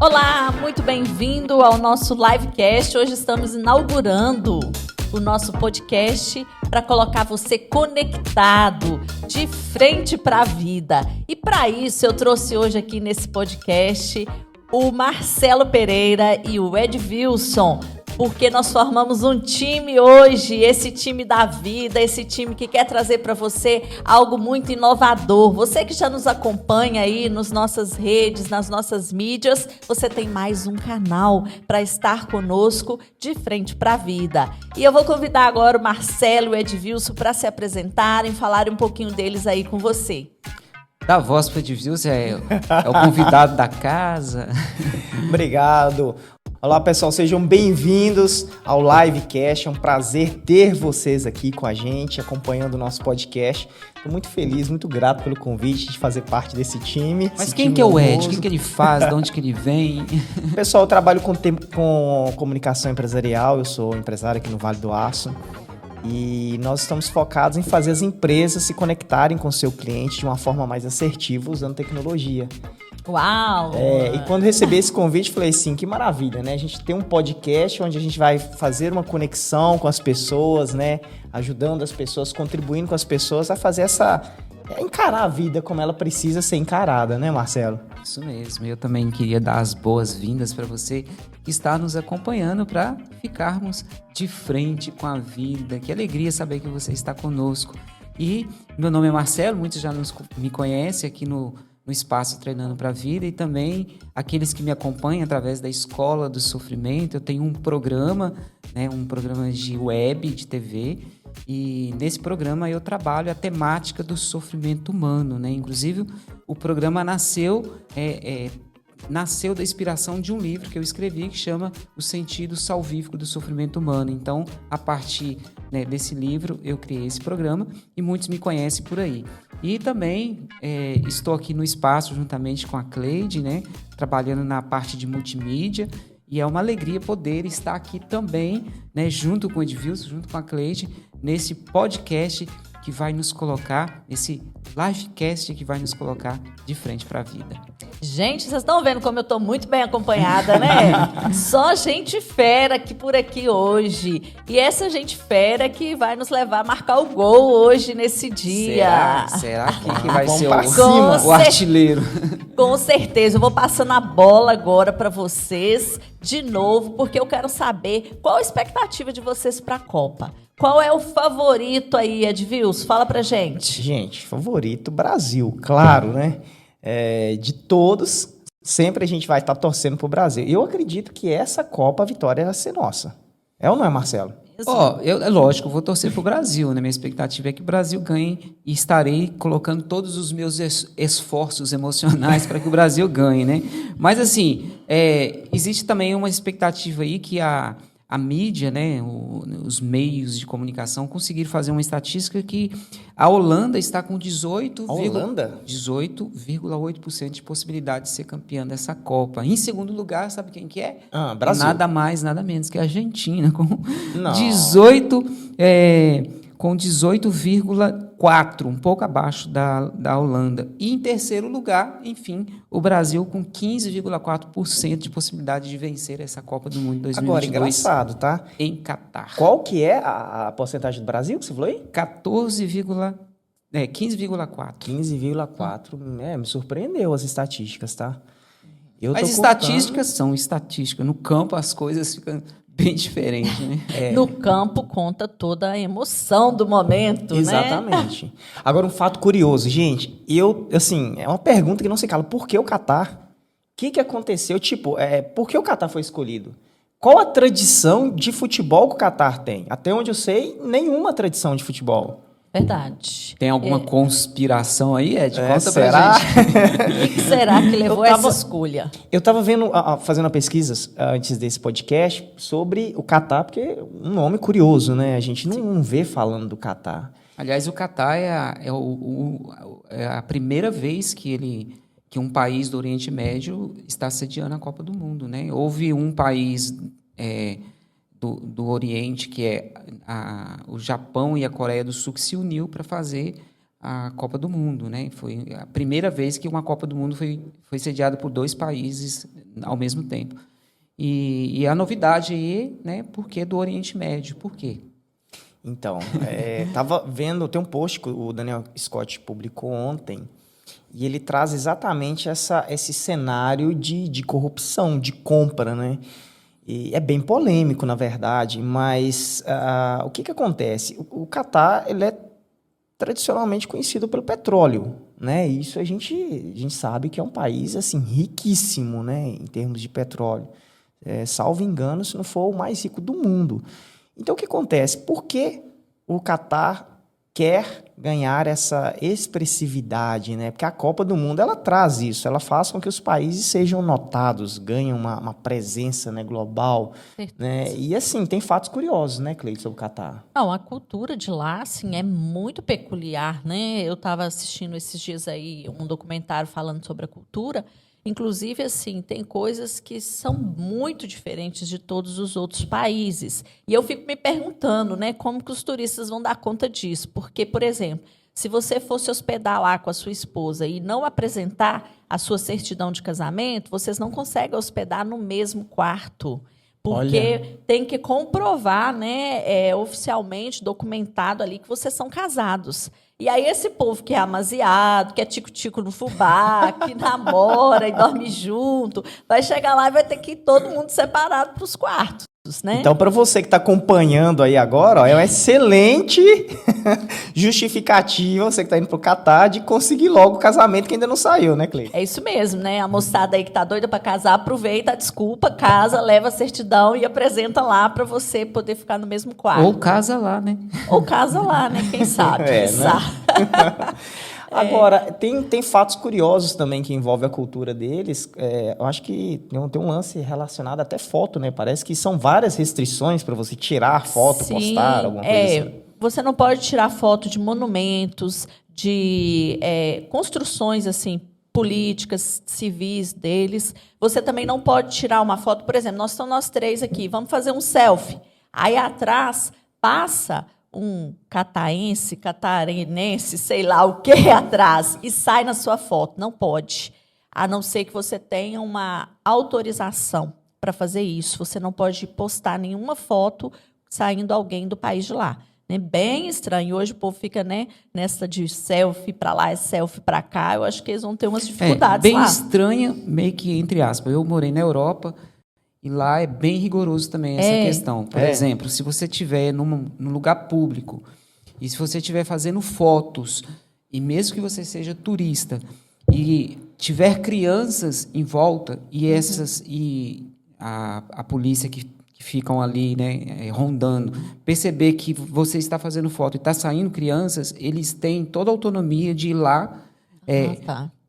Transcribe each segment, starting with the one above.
Olá, muito bem-vindo ao nosso livecast. Hoje estamos inaugurando o nosso podcast para colocar você conectado, de frente para a vida. E para isso eu trouxe hoje aqui nesse podcast o Marcelo Pereira e o Edvilson, porque nós formamos um time hoje, esse time da vida, esse time que quer trazer para você algo muito inovador. Você que já nos acompanha aí nas nossas redes, nas nossas mídias, você tem mais um canal para estar conosco de frente para a vida. E eu vou convidar agora o Marcelo e o Edvilson para se apresentarem, falarem um pouquinho deles aí com você. Dá voz para o Edvilson, é o convidado da casa. Obrigado. Olá, pessoal, sejam bem-vindos ao Livecast. É um prazer ter vocês aqui com a gente, acompanhando o nosso podcast. Estou muito feliz, muito grato pelo convite de fazer parte desse time. Mas quem que é o Ed? O que ele faz? De onde que ele vem? Pessoal, eu trabalho com comunicação empresarial. Eu sou empresário aqui no Vale do Aço. E nós estamos focados em fazer as empresas se conectarem com o seu cliente de uma forma mais assertiva, usando tecnologia. Uau! E quando recebi esse convite, falei assim, que maravilha, né? A gente tem um podcast onde a gente vai fazer uma conexão com as pessoas, né? Ajudando as pessoas, contribuindo com as pessoas a fazer encarar a vida como ela precisa ser encarada, né, Marcelo? Isso mesmo. Eu também queria dar as boas-vindas para você que está nos acompanhando para ficarmos de frente com a vida. Que alegria saber que você está conosco. E meu nome é Marcelo, muitos já me conhecem aqui no Espaço Treinando para a Vida, e também aqueles que me acompanham através da Escola do Sofrimento. Eu tenho um programa, né, um programa de web, de TV, e nesse programa eu trabalho a temática do sofrimento humano, né? Inclusive, o programa nasceu da inspiração de um livro que eu escrevi que chama O Sentido Salvífico do Sofrimento Humano. Então, a partir, né, desse livro, eu criei esse programa e muitos me conhecem por aí. E também estou aqui no espaço juntamente com a Cleide, né, trabalhando na parte de multimídia, e é uma alegria poder estar aqui também, né, junto com o Edvilson, junto com a Cleide, nesse podcast que vai nos colocar, esse livecast que vai nos colocar de frente para a vida. Gente, vocês estão vendo como eu estou muito bem acompanhada, né? Só gente fera aqui por aqui hoje. E essa gente fera que vai nos levar a marcar o gol hoje nesse dia. Será que vai ser o artilheiro? Com certeza. Eu vou passando a bola agora para vocês de novo, porque eu quero saber qual a expectativa de vocês para a Copa. Qual é o favorito aí, Edvilson? Fala pra gente. Gente, favorito Brasil, claro, né? De todos, sempre a gente vai estar torcendo pro Brasil. Eu acredito que essa Copa, a vitória vai ser nossa. É ou não é, Marcelo? É lógico, eu vou torcer pro Brasil, né? Minha expectativa é que o Brasil ganhe e estarei colocando todos os meus esforços emocionais para que o Brasil ganhe, né? Mas, assim, existe também uma expectativa aí que a mídia, né, os meios de comunicação conseguiram fazer uma estatística que a Holanda está com 18,8% de possibilidade de ser campeã dessa Copa. Em segundo lugar, sabe quem que é? Brasil. Nada mais, nada menos que a Argentina, com 18,4, um pouco abaixo da Holanda. E em terceiro lugar, enfim, o Brasil com 15,4% de possibilidade de vencer essa Copa do Mundo 2022. Agora, engraçado, tá? Em Catar. Qual que é a porcentagem do Brasil que você falou aí? 15,4. 15,4. Me surpreendeu as estatísticas, tá? Mas estatísticas são estatísticas. No campo as coisas ficam bem diferentes, né? No campo conta toda a emoção do momento, Exatamente. Né? Agora, um fato curioso, gente. É uma pergunta que não se cala. Por que o Catar? O que aconteceu? Por que o Catar foi escolhido? Qual a tradição de futebol que o Catar tem? Até onde eu sei, nenhuma tradição de futebol. Verdade. Tem alguma conspiração aí, Ed? Conta será? pra gente. O que será que levou essa escolha? Eu estava fazendo pesquisas antes desse podcast sobre o Catar, porque é um nome curioso, né? A gente não vê falando do Catar. Aliás, o Catar é a primeira vez que um país do Oriente Médio está sediando a Copa do Mundo, né? Houve um país do Oriente, que é o Japão e a Coreia do Sul, que se uniu para fazer a Copa do Mundo, né? Foi a primeira vez que uma Copa do Mundo foi sediada por 2 países ao mesmo tempo. E a novidade aí, né? Por que do Oriente Médio? Por quê? Então, tava vendo, tem um post que o Daniel Scott publicou ontem, e ele traz exatamente esse cenário de corrupção, de compra, né? E é bem polêmico, na verdade, mas o que acontece? O Catar, ele é tradicionalmente conhecido pelo petróleo, né? E isso a gente sabe que é um país assim riquíssimo, né? Em termos de petróleo. Salvo engano, se não for o mais rico do mundo. Então, o que acontece? Por que o Catar quer ganhar essa expressividade, né? Porque a Copa do Mundo, ela traz isso, ela faz com que os países sejam notados, ganhem uma presença, né, global, né? E assim, tem fatos curiosos, né, Cleide, sobre o Catar. Não, a cultura de lá, assim, é muito peculiar, né? Eu estava assistindo esses dias aí um documentário falando sobre a cultura. Inclusive, assim, tem coisas que são muito diferentes de todos os outros países. E eu fico me perguntando, né, como que os turistas vão dar conta disso. Porque, por exemplo, se você fosse hospedar lá com a sua esposa e não apresentar a sua certidão de casamento, vocês não conseguem hospedar no mesmo quarto. Porque tem que comprovar, né, oficialmente, documentado ali, que vocês são casados. E aí esse povo que é amaziado, que é tico-tico no fubá, que namora e dorme junto, vai chegar lá e vai ter que ir todo mundo separado para os quartos, né? Então, para você que está acompanhando aí agora, ó, é uma excelente justificativa, você que está indo para o Catar, de conseguir logo o casamento que ainda não saiu, né, Cleide? É isso mesmo, né? A moçada aí que tá doida para casar, aproveita a desculpa, casa, leva a certidão e apresenta lá para você poder ficar no mesmo quarto. Ou casa lá, né? Ou casa lá, né? Quem sabe? Quem sabe? Agora, tem fatos curiosos também que envolvem a cultura deles. Eu acho que tem um lance relacionado até foto, né? Parece que são várias restrições para você tirar foto, Sim, postar, alguma coisa assim. Você não pode tirar foto de monumentos, de construções assim políticas, civis deles. Você também não pode tirar uma foto, por exemplo, nós 3 aqui, vamos fazer um selfie. Aí atrás passa um catarinense, sei lá o que atrás, e sai na sua foto. Não pode. A não ser que você tenha uma autorização para fazer isso. Você não pode postar nenhuma foto saindo alguém do país de lá. Bem estranho. Hoje o povo fica, né, nessa de selfie para lá, selfie para cá. Eu acho que eles vão ter umas dificuldades bem lá. Estranha, meio que entre aspas. Eu morei na Europa e lá é bem rigoroso também essa questão. Por exemplo, se você estiver num lugar público e se você estiver fazendo fotos, e mesmo que você seja turista, e tiver crianças em volta, e a polícia que ficam ali, né, rondando, perceber que você está fazendo foto e está saindo crianças, eles têm toda a autonomia de ir lá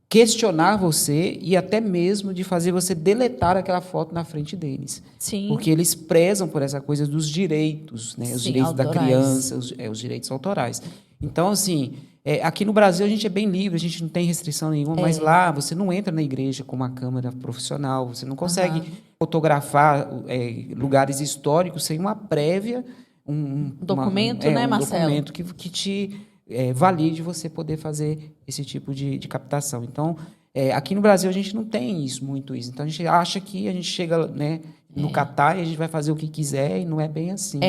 questionar você e até mesmo de fazer você deletar aquela foto na frente deles. Sim. Porque eles prezam por essa coisa dos direitos, né? Os direitos autorais. da criança, os direitos autorais. Então, assim, aqui no Brasil a gente é bem livre, a gente não tem restrição nenhuma, mas lá você não entra na igreja com uma câmera profissional, você não consegue fotografar lugares históricos sem uma prévia... Um documento, né, Marcelo? Um documento que te... valide você poder fazer esse tipo de captação. Então, aqui no Brasil, a gente não tem muito isso. Então, a gente acha que a gente chega, né, no Catar e a gente vai fazer o que quiser, e não é bem assim.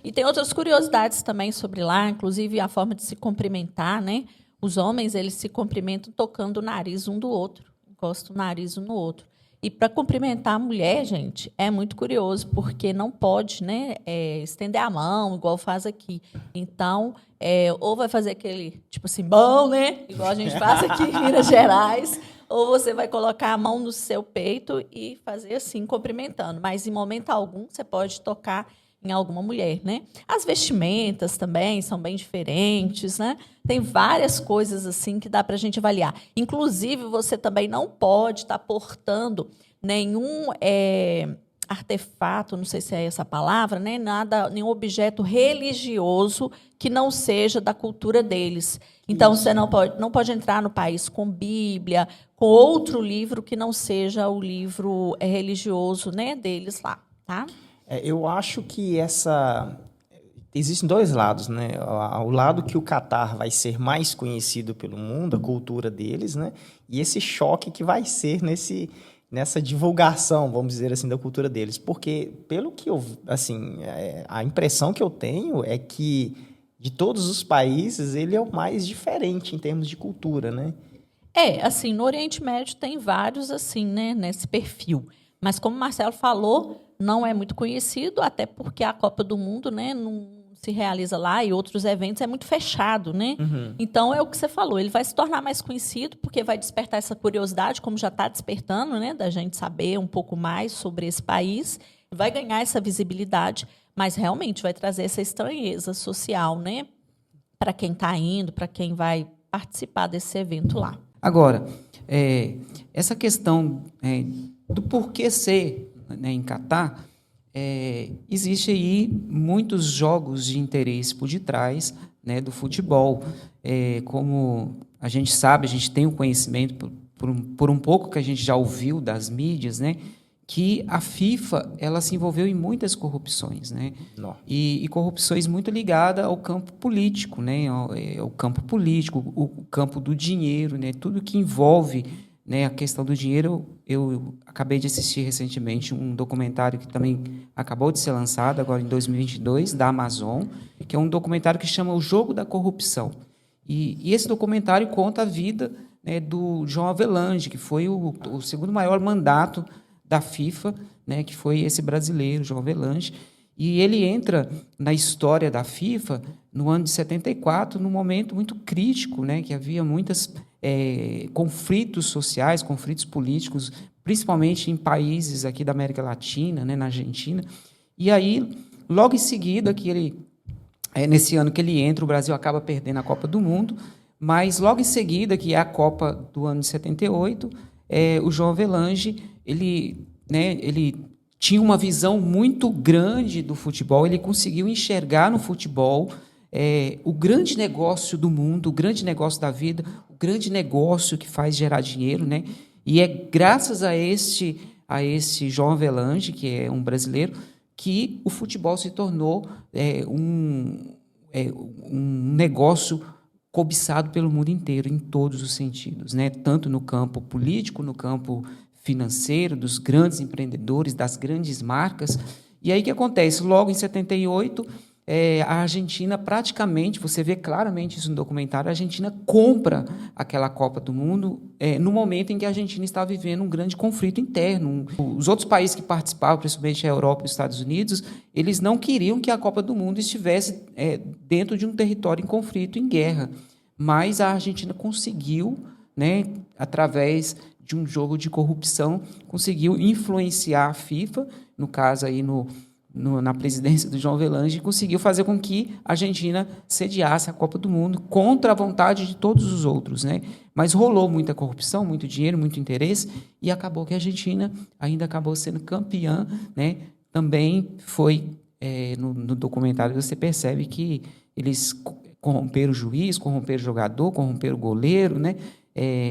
E tem outras curiosidades também sobre lá, inclusive a forma de se cumprimentar, né? Os homens, eles se cumprimentam tocando o nariz um do outro, encostam o nariz um no outro. E para cumprimentar a mulher, gente, é muito curioso, porque não pode, né, estender a mão, igual faz aqui. Então, ou vai fazer aquele, tipo assim, bom, né? Igual a gente faz aqui em Minas Gerais, ou você vai colocar a mão no seu peito e fazer assim, cumprimentando. Mas, em momento algum, você pode tocar em alguma mulher, né? As vestimentas também são bem diferentes, né? Tem várias coisas assim que dá para a gente avaliar. Inclusive, você também não pode estar portando nenhum artefato, não sei se é essa palavra, né? Nenhum objeto religioso que não seja da cultura deles. Então, você não pode entrar no país com Bíblia, com outro livro que não seja o livro religioso, né, deles lá, tá? Eu acho que existem dois lados, né? O lado que o Catar vai ser mais conhecido pelo mundo, a cultura deles, né? E esse choque que vai ser nessa divulgação, vamos dizer assim, da cultura deles. Porque, pelo que eu... Assim, a impressão que eu tenho é que, de todos os países, ele é o mais diferente em termos de cultura, né? Assim, no Oriente Médio tem vários, assim, né, nesse perfil. Mas, como o Marcelo falou, não é muito conhecido, até porque a Copa do Mundo, né, não se realiza lá e outros eventos é muito fechado, né? Uhum. Então, é o que você falou, ele vai se tornar mais conhecido porque vai despertar essa curiosidade, como já está despertando, né, da gente saber um pouco mais sobre esse país, vai ganhar essa visibilidade, mas realmente vai trazer essa estranheza social, né, para quem está indo, para quem vai participar desse evento lá. Agora, essa questão do porquê ser, né, em Catar, existe aí muitos jogos de interesse por detrás, né, do futebol. Como a gente sabe, a gente tem um conhecimento, por um pouco que a gente já ouviu das mídias, né, que a FIFA ela se envolveu em muitas corrupções, né? E corrupções muito ligadas ao campo político, né? O campo político, o campo do dinheiro, né? Tudo que envolve, né, a questão do dinheiro. Eu acabei de assistir recentemente um documentário que também acabou de ser lançado agora em 2022 da Amazon, que é um documentário que chama O Jogo da Corrupção. E esse documentário conta a vida, né, do João Avelange, que foi o segundo maior mandato da FIFA, né, que foi esse brasileiro, João Avelange, e ele entra na história da FIFA no ano de 74, num momento muito crítico, né, que havia muitos conflitos sociais, conflitos políticos, principalmente em países aqui da América Latina, né, na Argentina, e aí, logo em seguida, nesse ano que ele entra, o Brasil acaba perdendo a Copa do Mundo, mas logo em seguida, que é a Copa do ano de 78, o João Avelange, ele tinha uma visão muito grande do futebol, ele conseguiu enxergar no futebol o grande negócio do mundo, o grande negócio da vida, o grande negócio que faz gerar dinheiro, né? E é graças a este João Avelange, que é um brasileiro, que o futebol se tornou um negócio cobiçado pelo mundo inteiro, em todos os sentidos, né? Tanto no campo político, no campo financeiro, dos grandes empreendedores, das grandes marcas. E aí o que acontece? Logo em 78, a Argentina praticamente, você vê claramente isso no documentário, a Argentina compra aquela Copa do Mundo no momento em que a Argentina está vivendo um grande conflito interno. Os outros países que participavam, principalmente a Europa e os Estados Unidos, eles não queriam que a Copa do Mundo estivesse dentro de um território em conflito, em guerra. Mas a Argentina conseguiu, né, através de um jogo de corrupção, conseguiu influenciar a FIFA, no caso aí na presidência do João Avelange, e conseguiu fazer com que a Argentina sediasse a Copa do Mundo contra a vontade de todos os outros, né? Mas rolou muita corrupção, muito dinheiro, muito interesse, e acabou que a Argentina ainda acabou sendo campeã, né? Também foi, no documentário você percebe que eles corromperam o juiz, corromperam o jogador, corromperam o goleiro, né?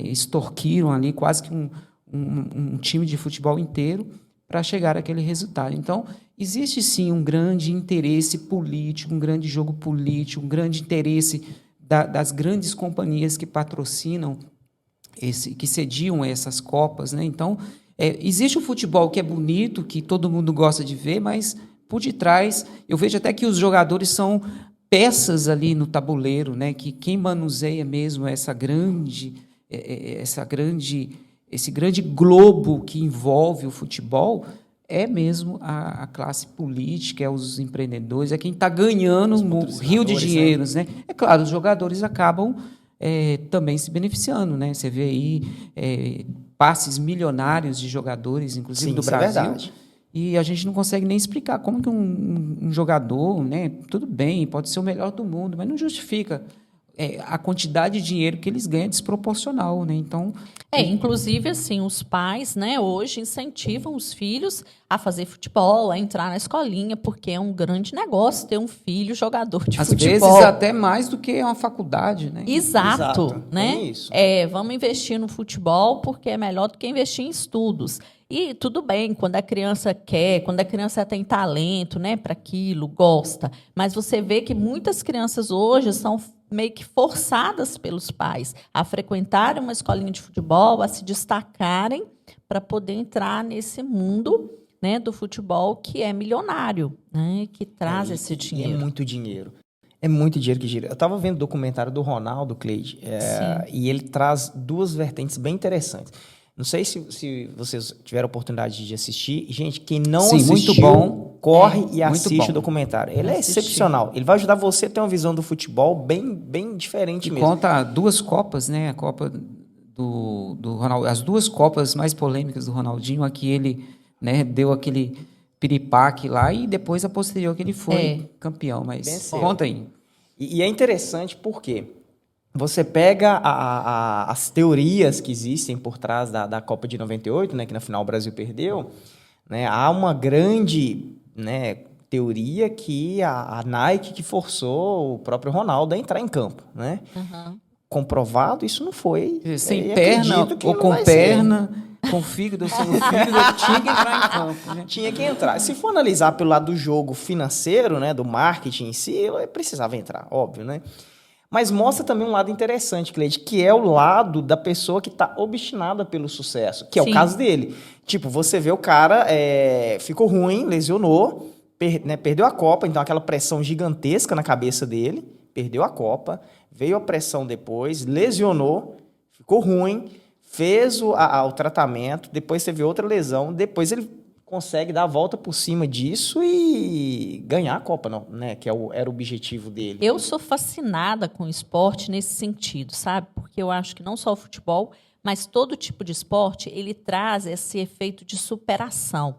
Extorquiram ali quase que um time de futebol inteiro para chegar àquele resultado. Então, existe sim um grande interesse político, um grande jogo político, um grande interesse das grandes companhias que patrocinam, que sediam essas Copas, né? Então, existe o futebol que é bonito, que todo mundo gosta de ver, mas por detrás, eu vejo até que os jogadores são peças ali no tabuleiro, né? Que quem manuseia mesmo esse grande globo que envolve o futebol é mesmo a classe política, os empreendedores, quem está ganhando um rio de dinheiros, né? É claro, os jogadores acabam também se beneficiando, né? Você vê aí passes milionários de jogadores, inclusive do Brasil. É verdade. E a gente não consegue nem explicar como que um jogador, né? Tudo bem, pode ser o melhor do mundo, mas não justifica a quantidade de dinheiro que eles ganham é desproporcional, né? Então, inclusive, assim, os pais, né, hoje incentivam os filhos a fazer futebol, a entrar na escolinha, porque é um grande negócio ter um filho jogador de futebol. Às vezes até mais do que uma faculdade, né? Exato, né? É isso. Vamos investir no futebol porque é melhor do que investir em estudos. E tudo bem, quando a criança quer, quando a criança tem talento, né, para aquilo, gosta. Mas você vê que muitas crianças hoje são meio que forçadas pelos pais a frequentarem uma escolinha de futebol, a se destacarem para poder entrar nesse mundo, né, do futebol que é milionário, né, que traz esse dinheiro. É muito dinheiro. É muito dinheiro que gira. Eu estava vendo o documentário do Ronaldo, Cleide, e ele traz duas vertentes bem interessantes. Não sei se vocês tiveram a oportunidade de assistir. Gente, quem não assistiu, muito bom. corre e assiste o documentário. Ele é Assisti. excepcional. Ele vai ajudar você a ter uma visão do futebol bem diferente mesmo. Conta 2 Copas, né? A Copa do Ronaldo, as 2 Copas mais polêmicas do Ronaldinho, aqui ele, né, deu aquele piripaque lá e depois a posterior que ele foi campeão. Mas Venceu. conta aí. E é interessante porque você pega as teorias que existem por trás da Copa de 98, né, que na final o Brasil perdeu, né, há uma grande, né, teoria que a Nike que forçou o próprio Ronaldo a entrar em campo, né? Uhum. Comprovado, isso não foi. Sem perna ou com perna, com fígado ou sem o fígado, tinha que entrar em campo, né? Tinha que entrar. Se for analisar pelo lado do jogo financeiro, né, do marketing em si, ele precisava entrar, óbvio, né? Mas mostra também um lado interessante, Cleide, que é o lado da pessoa que está obstinada pelo sucesso, que é Sim. o caso dele. Tipo, você vê o cara, ficou ruim, lesionou, perdeu a Copa, então aquela pressão gigantesca na cabeça dele, perdeu a Copa, veio a pressão depois, lesionou, ficou ruim, fez o tratamento, depois teve outra lesão, depois ele consegue dar a volta por cima disso e ganhar a Copa, não, né? Que era o objetivo dele. Eu sou fascinada com o esporte nesse sentido, sabe? Porque eu acho que não só o futebol, mas todo tipo de esporte, ele traz esse efeito de superação,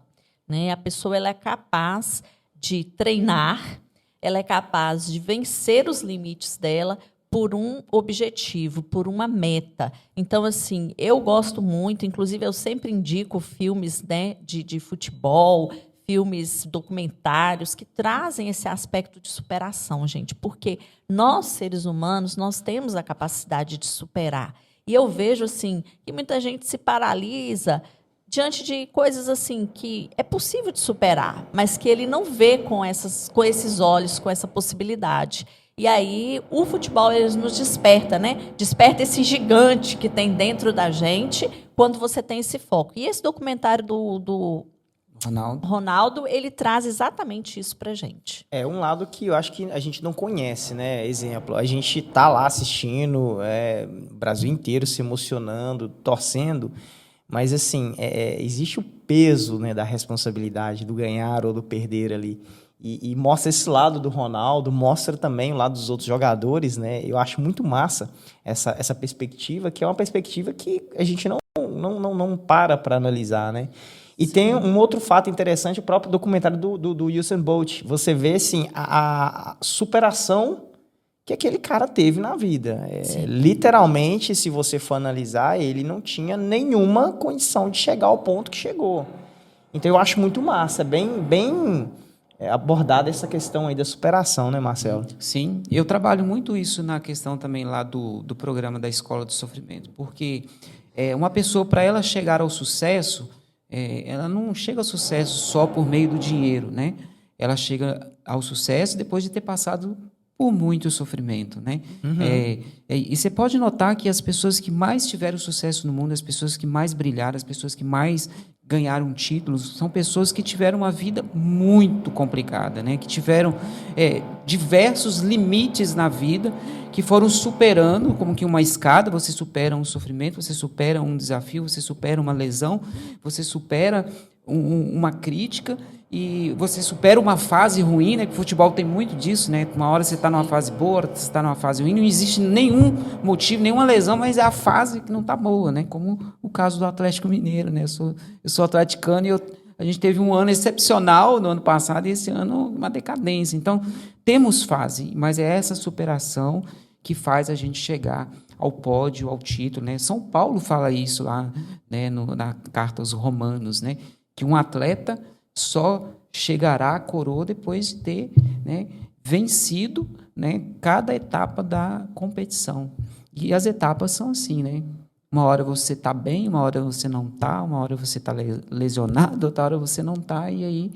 né? A pessoa ela é capaz de treinar, ela é capaz de vencer os limites dela por um objetivo, por uma meta. Então, assim, eu gosto muito, inclusive eu sempre indico filmes, né, de futebol, filmes documentários que trazem esse aspecto de superação, gente, porque nós, seres humanos, nós temos a capacidade de superar. E eu vejo, assim, que muita gente se paralisa diante de coisas assim que é possível de superar, mas que ele não vê com esses olhos, com essa possibilidade. E aí o futebol ele nos desperta, né? Desperta esse gigante que tem dentro da gente quando você tem esse foco. E esse documentário do Ronaldo, ele traz exatamente isso pra gente. É um lado que eu acho que a gente não conhece, né? Exemplo, a gente tá lá assistindo, o Brasil inteiro se emocionando, torcendo, mas assim, existe o peso, né, da responsabilidade do ganhar ou do perder ali. E mostra esse lado do Ronaldo, mostra também o lado dos outros jogadores, né? Eu acho muito massa essa perspectiva, que é uma perspectiva que a gente não para analisar, né? E Sim. Tem um outro fato interessante, o próprio documentário do Usain Bolt. Você vê, assim, a superação que aquele cara teve na vida. Literalmente, se você for analisar, ele não tinha nenhuma condição de chegar ao ponto que chegou. Então, eu acho muito massa, bem abordada essa questão aí da superação, né, Marcelo? Sim, eu trabalho muito isso na questão também lá do programa da Escola do Sofrimento, porque uma pessoa, para ela chegar ao sucesso, ela não chega ao sucesso só por meio do dinheiro, né? Ela chega ao sucesso depois de ter passado por muito sofrimento, né? Uhum. E você pode notar que as pessoas que mais tiveram sucesso no mundo, as pessoas que mais brilharam, as pessoas que mais ganharam títulos, são pessoas que tiveram uma vida muito complicada, né? Que tiveram diversos limites na vida, que foram superando, como que uma escada, você supera um sofrimento, você supera um desafio, você supera uma lesão, você supera uma crítica e você supera uma fase ruim, né? Que o futebol tem muito disso, né? Uma hora você está numa fase boa, outra você está numa fase ruim, não existe nenhum motivo, nenhuma lesão, mas é a fase que não está boa, né? Como o caso do Atlético Mineiro, né? Eu sou atleticano e a gente teve um ano excepcional no ano passado e esse ano uma decadência. Então, temos fase, mas é essa superação que faz a gente chegar ao pódio, ao título, né? São Paulo fala isso lá, né? Na carta aos Romanos, né? Que um atleta só chegará à coroa depois de ter, né, vencido, né, cada etapa da competição. E as etapas são assim, né? Uma hora você está bem, uma hora você não está, uma hora você está lesionado, outra hora você não está, e aí,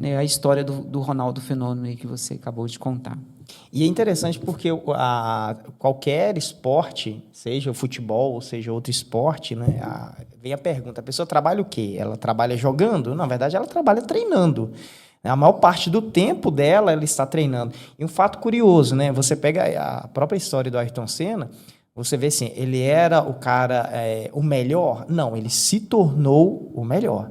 né, a história do Ronaldo Fenômeno aí que você acabou de contar. E é interessante porque qualquer esporte, seja o futebol ou seja outro esporte, né, vem a pergunta, a pessoa trabalha o quê? Ela trabalha jogando? Na verdade, ela trabalha treinando. A maior parte do tempo dela, ela está treinando. E um fato curioso, né? Você pega a própria história do Ayrton Senna, você vê assim, ele era o cara, o melhor? Não, ele se tornou o melhor.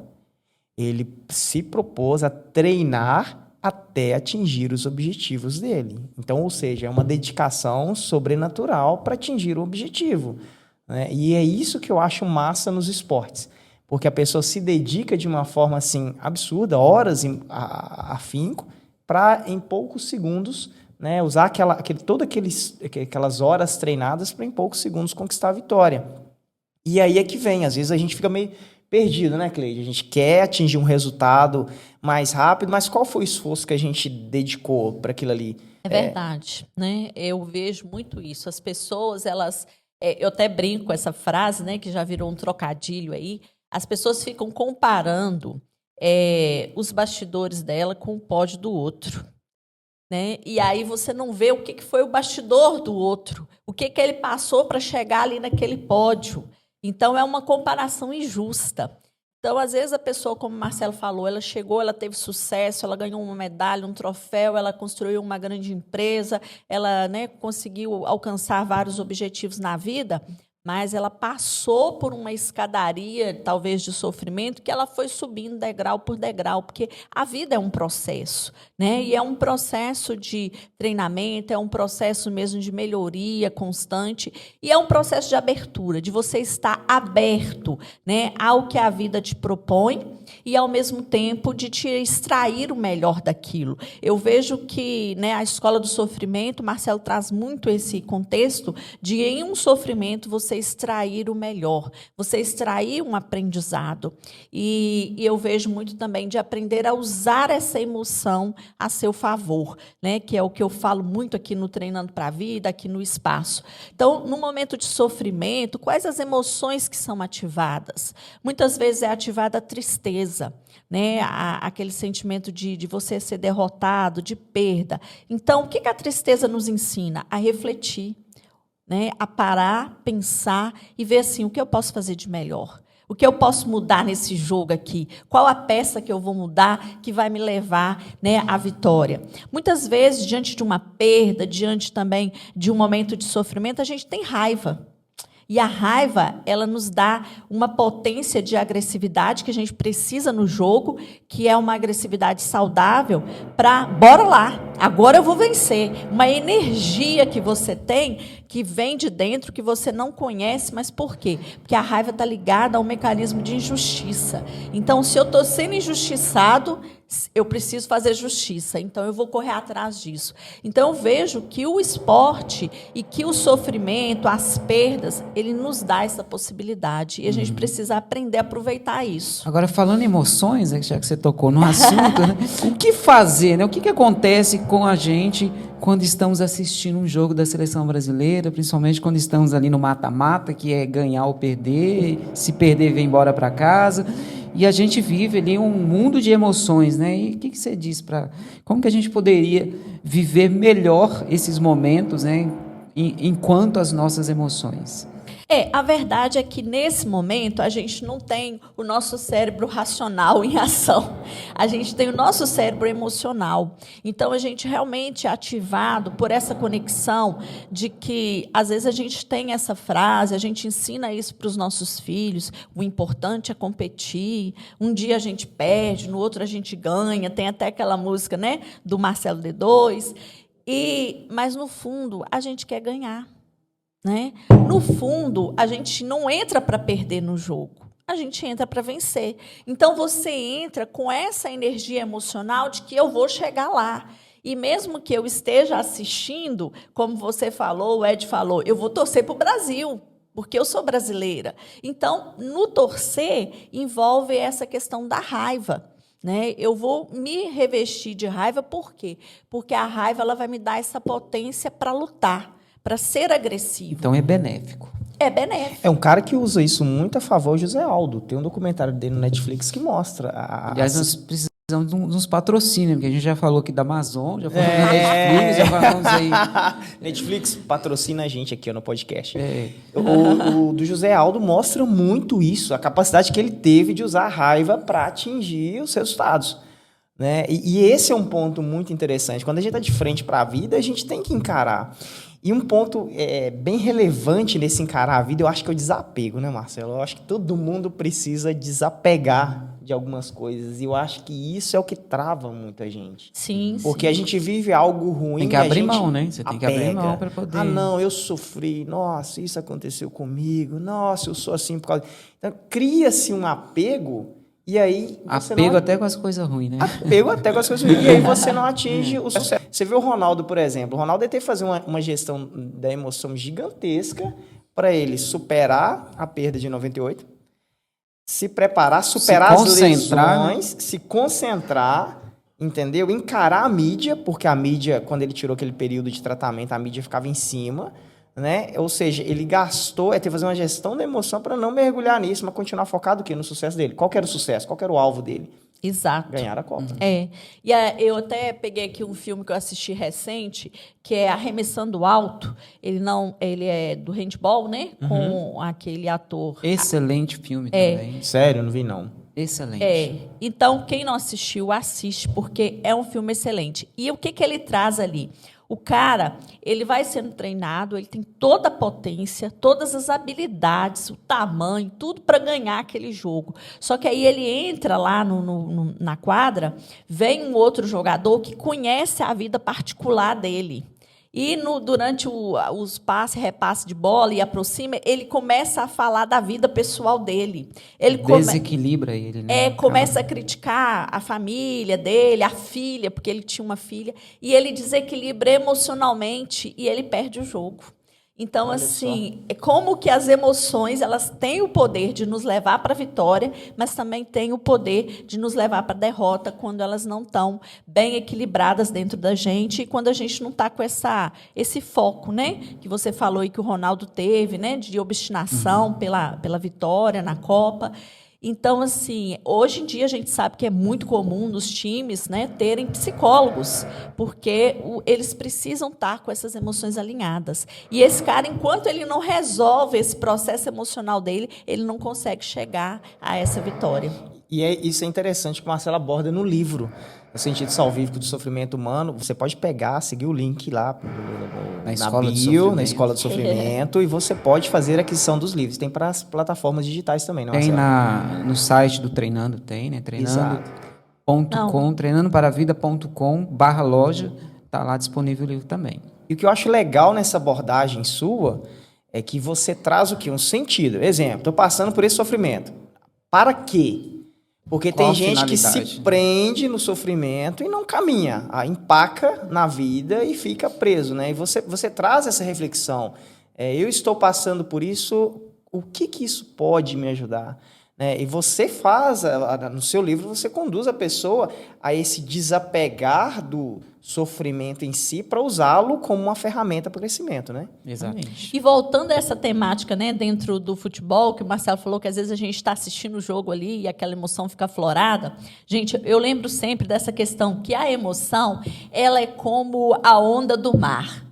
Ele se propôs a treinar até atingir os objetivos dele. Então, ou seja, é uma dedicação sobrenatural para atingir o objetivo, né? E é isso que eu acho massa nos esportes, porque a pessoa se dedica de uma forma assim absurda, horas a afinco, para em poucos segundos, né, usar todas aquelas horas treinadas para em poucos segundos conquistar a vitória. E aí é que vem, às vezes a gente fica meio perdido, né, Cleide? A gente quer atingir um resultado mais rápido, mas qual foi o esforço que a gente dedicou para aquilo ali? É verdade, né? Eu vejo muito isso. As pessoas, eu até brinco com essa frase, né, que já virou um trocadilho aí. As pessoas ficam comparando os bastidores dela com o pódio do outro, né? E aí você não vê o que foi o bastidor do outro, o que ele passou para chegar ali naquele pódio. Então, é uma comparação injusta. Então, às vezes, a pessoa, como o Marcelo falou, ela chegou, ela teve sucesso, ela ganhou uma medalha, um troféu, ela construiu uma grande empresa, ela, né, conseguiu alcançar vários objetivos na vida, mas ela passou por uma escadaria, talvez, de sofrimento, que ela foi subindo degrau por degrau, porque a vida é um processo, né? E é um processo de treinamento, é um processo mesmo de melhoria constante, e é um processo de abertura, de você estar aberto, né, ao que a vida te propõe, e, ao mesmo tempo, de te extrair o melhor daquilo. Eu vejo que, né, a escola do sofrimento, o Marcelo traz muito esse contexto de, em um sofrimento, você extrair o melhor, você extrair um aprendizado. E eu vejo muito também de aprender a usar essa emoção a seu favor, né, que é o que eu falo muito aqui no Treinando para a Vida, aqui no Espaço. Então, no momento de sofrimento, quais as emoções que são ativadas? Muitas vezes é ativada a tristeza, né? Aquele sentimento de você ser derrotado, de perda. Então, o que a tristeza nos ensina? A refletir, né? A parar, pensar e ver assim, o que eu posso fazer de melhor? O que eu posso mudar nesse jogo aqui? Qual a peça que eu vou mudar que vai me levar, né, à vitória? Muitas vezes, diante de uma perda, diante também de um momento de sofrimento, a gente tem raiva. E a raiva, ela nos dá uma potência de agressividade que a gente precisa no jogo, que é uma agressividade saudável para, bora lá, agora eu vou vencer. Uma energia que você tem, que vem de dentro, que você não conhece, mas por quê? Porque a raiva está ligada a um mecanismo de injustiça. Então, se eu estou sendo injustiçado, eu preciso fazer justiça, então eu vou correr atrás disso. Então, eu vejo que o esporte e que o sofrimento, as perdas, ele nos dá essa possibilidade. E a gente precisa aprender a aproveitar isso. Agora, falando em emoções, já que você tocou no assunto, né? O que fazer, né? O que acontece com a gente quando estamos assistindo um jogo da seleção brasileira, principalmente quando estamos ali no mata-mata, que é ganhar ou perder, se perder, vem embora para casa. E a gente vive ali um mundo de emoções, né? E o que você diz como que a gente poderia viver melhor esses momentos, né? Enquanto as nossas emoções? A verdade é que, nesse momento, a gente não tem o nosso cérebro racional em ação. A gente tem o nosso cérebro emocional. Então, a gente realmente é ativado por essa conexão de que, às vezes, a gente tem essa frase, a gente ensina isso para os nossos filhos, o importante é competir, um dia a gente perde, no outro a gente ganha, tem até aquela música, né, do Marcelo D2, mas, no fundo, a gente quer ganhar. Né? No fundo, a gente não entra para perder no jogo, a gente entra para vencer. Então, você entra com essa energia emocional de que eu vou chegar lá. E mesmo que eu esteja assistindo, como você falou, o Ed falou, eu vou torcer para o Brasil, porque eu sou brasileira. Então, no torcer, envolve essa questão da raiva. Né? Eu vou me revestir de raiva, por quê? Porque a raiva ela vai me dar essa potência para lutar, para ser agressivo. Então é benéfico. É benéfico. É um cara que usa isso muito a favor, o José Aldo. Tem um documentário dele no Netflix que mostra. Aliás, nós precisamos de uns patrocínios, porque a gente já falou aqui da Amazon, já falou da Netflix, já falamos aí. Netflix patrocina a gente aqui ó, no podcast. É. O do José Aldo mostra muito isso, a capacidade que ele teve de usar a raiva para atingir os resultados. Né? E esse é um ponto muito interessante. Quando a gente está de frente para a vida, a gente tem que encarar. E um ponto bem relevante nesse encarar a vida, eu acho que é o desapego, né, Marcelo? Eu acho que todo mundo precisa desapegar de algumas coisas. E eu acho que isso é o que trava muita gente. Sim, Porque a gente vive algo ruim. Tem que abrir mão, né? Você tem que abrir mão para poder. Ah, não, eu sofri. Nossa, isso aconteceu comigo. Nossa, eu sou assim por causa. Então, cria-se um apego. E aí apego até com as coisas ruins, né? Apego até com as coisas ruins. E aí você não atinge o sucesso. Você vê o Ronaldo, por exemplo. O Ronaldo teve que fazer uma gestão da emoção gigantesca para ele superar a perda de 98, se preparar, superar as lesões, se concentrar, entendeu? Encarar a mídia, porque a mídia, quando ele tirou aquele período de tratamento, a mídia ficava em cima. Né? Ou seja, ele gastou, teve que fazer uma gestão da emoção para não mergulhar nisso, mas continuar focado o quê? No sucesso dele. Qual que era o sucesso? Qual que era o alvo dele? Exato. Ganhar a Copa. É. E eu até peguei aqui um filme que eu assisti recente, que é Arremessando Alto. Ele é do handball, né? Com aquele ator. Excelente filme também. Sério, não vi não. Excelente. Então, quem não assistiu, assiste, porque é um filme excelente. E o que ele traz ali? O cara, ele vai sendo treinado, ele tem toda a potência, todas as habilidades, o tamanho, tudo para ganhar aquele jogo. Só que aí ele entra lá na quadra, vem um outro jogador que conhece a vida particular dele. E durante os passes, repasse de bola e aproxima, ele começa a falar da vida pessoal dele. Ele desequilibra ele, né? Começa a criticar a família dele, a filha, porque ele tinha uma filha, e ele desequilibra emocionalmente e ele perde o jogo. Então, assim, é como que as emoções, elas têm o poder de nos levar para a vitória, mas também têm o poder de nos levar para a derrota quando elas não estão bem equilibradas dentro da gente e quando a gente não está com esse foco, né? Que você falou e que o Ronaldo teve, né? De obstinação pela vitória na Copa. Então, assim, hoje em dia a gente sabe que é muito comum nos times, né, terem psicólogos, porque eles precisam estar com essas emoções alinhadas. E esse cara, enquanto ele não resolve esse processo emocional dele, ele não consegue chegar a essa vitória. E isso é interessante que o Marcelo aborda no livro, no sentido salvífico do sofrimento humano. Você pode pegar, seguir o link lá na bio, na Escola do Sofrimento, e você pode fazer a aquisição dos livros. Tem para as plataformas digitais também, não é, Marcelo? Tem no site do Treinando, tem, né? Treinando.com, treinandoparavida.com/loja, está lá disponível o livro também. E o que eu acho legal nessa abordagem sua é que você traz o quê? Um sentido. Exemplo, estou passando por esse sofrimento. Para quê? Porque tem gente que se prende no sofrimento e não caminha, empaca na vida e fica preso, né? E você traz essa reflexão. Eu estou passando por isso, o que isso pode me ajudar? E você faz, no seu livro, você conduz a pessoa a esse desapegar do sofrimento em si para usá-lo como uma ferramenta para o crescimento, né? Exatamente. E voltando a essa temática, né, dentro do futebol, que o Marcelo falou que às vezes a gente está assistindo o jogo ali e aquela emoção fica aflorada. Gente, eu lembro sempre dessa questão que a emoção, ela é como a onda do mar.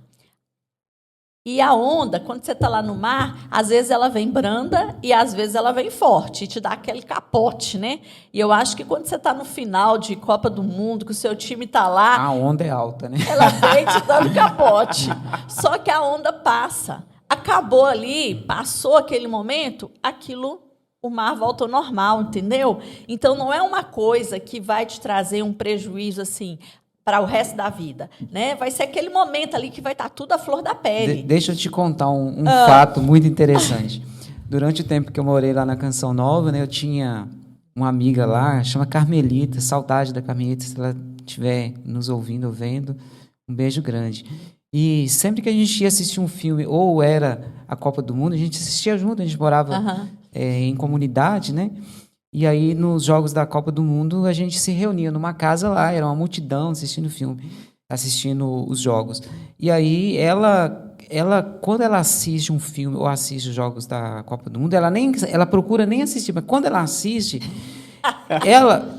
E a onda, quando você está lá no mar, às vezes ela vem branda e às vezes ela vem forte e te dá aquele capote, né? E eu acho que quando você está no final de Copa do Mundo, que o seu time está lá... A onda é alta, né? Ela vem te dando capote. Só que a onda passa. Acabou ali, passou aquele momento, o mar volta ao normal, entendeu? Então, não é uma coisa que vai te trazer um prejuízo assim... para o resto da vida, né? Vai ser aquele momento ali que vai estar tudo à flor da pele. Deixa eu te contar um fato muito interessante. Durante o tempo que eu morei lá na Canção Nova, né, eu tinha uma amiga lá, chama Carmelita, saudade da Carmelita, se ela estiver nos ouvindo ou vendo, um beijo grande. E sempre que a gente ia assistir um filme, ou era a Copa do Mundo, a gente assistia junto, a gente morava em comunidade, né? E aí, nos jogos da Copa do Mundo, a gente se reunia numa casa lá, era uma multidão assistindo filme, assistindo os jogos. E aí, ela quando ela assiste um filme ou assiste os jogos da Copa do Mundo, ela procura nem assistir, mas quando ela assiste,